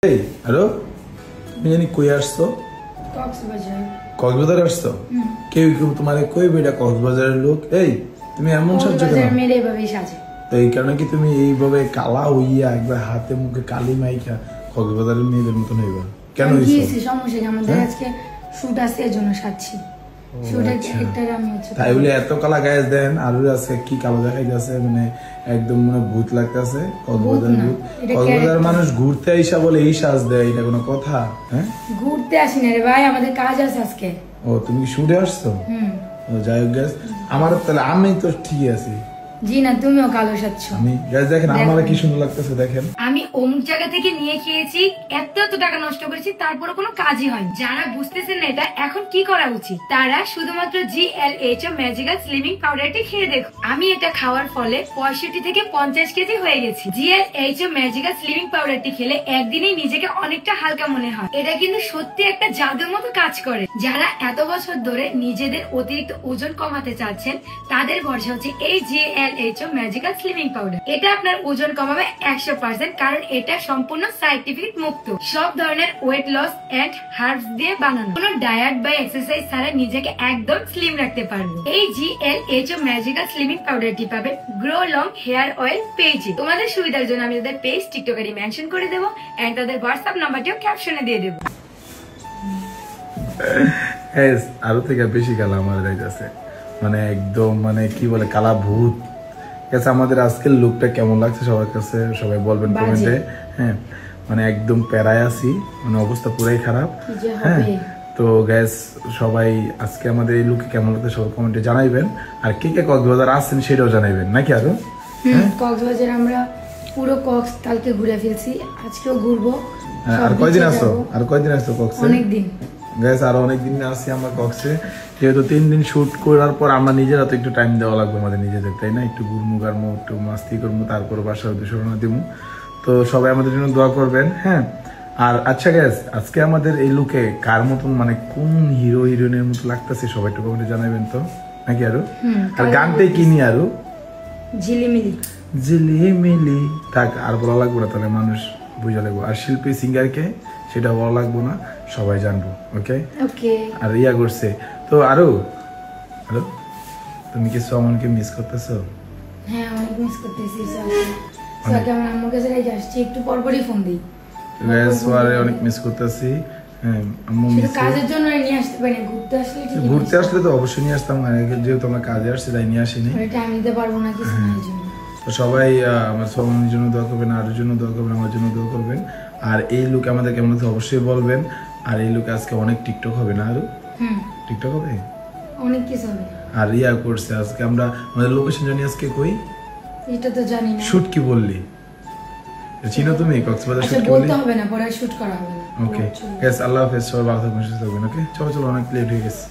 এই হ্যালো, তুমি জানি কই আসছো? কক্সবাজার আসছো? কেউ কেউ তোমার কই বেটা কক্সবাজারের লোক? এই তুমি এমন সাজছো কেন? এই কারণে কি তুমি এইভাবে কালা হইয়া একবার হাতে মুখে কালি মাইখা কক্সবাজারের মেয়েদের মতন হইবা কেন? সমস্যা আমাদের আজকে শুট আছে এর জন্য সাজছি। তাই বলে এত কালা গায়ে দেন আর আজকে কি কালো দেখাইতেছে, মানে একদম মনে ভূত লাগতেছে। কক্সবাজার মানুষ ঘুরতে আইসা বলে এই সাজ দেয়, এটা কোনো কথা? হ্যাঁ, ঘুরতে আসি না রে ভাই, আমাদের কাজ আছে আজকে। ও তুমি কি শুটে আসছো? যাই হোক গ্যাস, আমার তাহলে আমি তো ঠিকই আছি। জি না, তুমিও কালো সাজছো। আমি গ্যাস দেখেন আমার কি সুন্দর লাগতেছে দেখেন। আমি অমুক জায়গা থেকে নিয়ে খেয়েছি, এত টাকা নষ্ট করেছি, তারপরে কোনো কাজই হয়নি। যারা বুঝতেছেন না এটা এখন কি করা উচিত, তারা শুধুমাত্র GLHO ম্যাজিক্যাল স্লিমিং পাউডারটি খেয়ে দেখো। আমি এটা খাওয়ার ফলে 65 থেকে 50 কেজি হয়ে গেছি। GLHO ম্যাজিক্যাল স্লিমিং পাউডারটি খেলে একদিনেই নিজেকে অনেকটা হালকা মনে হয়। এটা কিন্তু সত্যি একটা জাদুর মতো কাজ করে। যারা এত বছর ধরে নিজেদের অতিরিক্ত ওজন কমাতে চাচ্ছেন, তাদের ভরসা হচ্ছে এই GLHO ম্যাজিক্যাল স্লিমিং পাউডার। এটা আপনার ওজন কমাবে 100%, কারণ এটা সম্পূর্ণ সাইন্টিফিক মুক্ত। সব ধরনের ওয়েট লস এন্ড হার্বস দিয়ে বানানো, কোনো ডায়েট বা এক্সারসাইজ ছাড়া নিজেকে একদম স্লিম রাখতে পারবে। এই GLHO ম্যাজিক্যাল স্লিমিং পাউডারটি পাবে গ্রো লং হেয়ার অয়েল পেজে। তোমাদের সুবিধার জন্য আমি তাদের পেজ টিকটকে মেনশন করে দেবো এন্ড তাদের হোয়াটসঅ্যাপ নাম্বারটিও ক্যাপশনে দিয়ে দেবো। আরো থেকে বেশি কালা আমার যাইতেছে, মানে একদম মানে কি বলে কালা ভূত। আমাদের আজকের লুকটা কেমন লাগছে সবার কাছে সবাই বলবেন কমেন্টে। হ্যাঁ, মানে একদম প্যারায় আছি, মানে অবস্থা পুরাই খারাপ। হ্যাঁ, তো গ্যাস সবাই আজকে আমাদের এই লুকে কেমন লাগছে সবাই কমেন্টে জানাইবেন। আর কে কে কক্সবাজার আসছেন সেটাও জানাইবেন নাকি? আরো কক্সবাজার আমরা পুরো কক্স কালকে ঘুরে ফেলছি, আজকেও ঘুরবো। আর কয়দিন আসছো? আর কয়দিন আসছো কক্সে? অনেকদিন গ্যাস, আরো অনেকদিন আসছি আমরা কক্সে। যেহেতু 3 দিন শুট করার পর আমরা নিজেরা তো একটু টাইম দেওয়া লাগবে আমাদের নিজেদের, তাই না? একটু ঘুরমু গারমু, একটু মাস্তি করবো, তারপর বাসার উদ্দেশ্যে রওনা দিবো। তো সবাই আমাদের জন্য দোয়া করবেন। হ্যাঁ, আর আচ্ছা গ্যাস, আজকে আমাদের এই লুকে কার মতন, মানে কোন হিরো হিরোইনের মতো লাগতেছে সবাই একটু কমেন্টে জানাবেন তো নাকি? আরো আর গানটাই কিনি আরো ঝিলিমিলি ঝিলিমিলি থাক, আর বলা লাগবো না, তাহলে মানুষ বুঝা লাগবো। আর শিল্পী সিঙ্গারকে সেটা বলা লাগবো না, সবাই জানবো। ওকে ওকে। আর ইয়া করছে তো আরো হ্যালো, তুমি কি সোমনকে মিস করতেছো? হ্যাঁ, অনেক মিস করতেছি। স্যারকে আমার আম্মুর কাছে রেখে আসছি, একটু পরপরই ফোন দিই। সোয়ারে অনেক মিস করতেছি। হ্যাঁ, আম্মু মিস কাজের জন্য নিয়ে আসতে পারি না, ঘুরতে আসলে তো অবশ্যই নিয়ে আসতাম, যেহেতু আমরা কাজে আসছি তাই নিয়ে আসিনি। টাইম দিতে পারবো না কিছু না, এই জন্য। তো সবাই আমার সোমনের জন্য দোয়া করবেন, আরোর জন্য দোয়া করবেন, আমার জন্য দোয়া করবেন। আর এই লুক আমাদের কেমন লাগছে অবশ্যই বলবেন। আর এই লুকে আজকে অনেক টিকটক হবে না? আরো টিকটক হবে, অনেক কিছু হবে। আর ইয়া করছে আজকে আমরা আমাদের লোকেশন জানি আজকে কই, এটা তো জানি না। শুট কি বললি চিনো তুমি? কক্সবাজার শুট কি বলতে হবে না, পরে শুট করা হবে না। ওকে, यस, আল্লাহ হাফেজ, সবাই ভালো থাকবেন, সুস্থ থাকবেন। ওকে, চলো চলো, অনেক লেট হয়ে গেছে।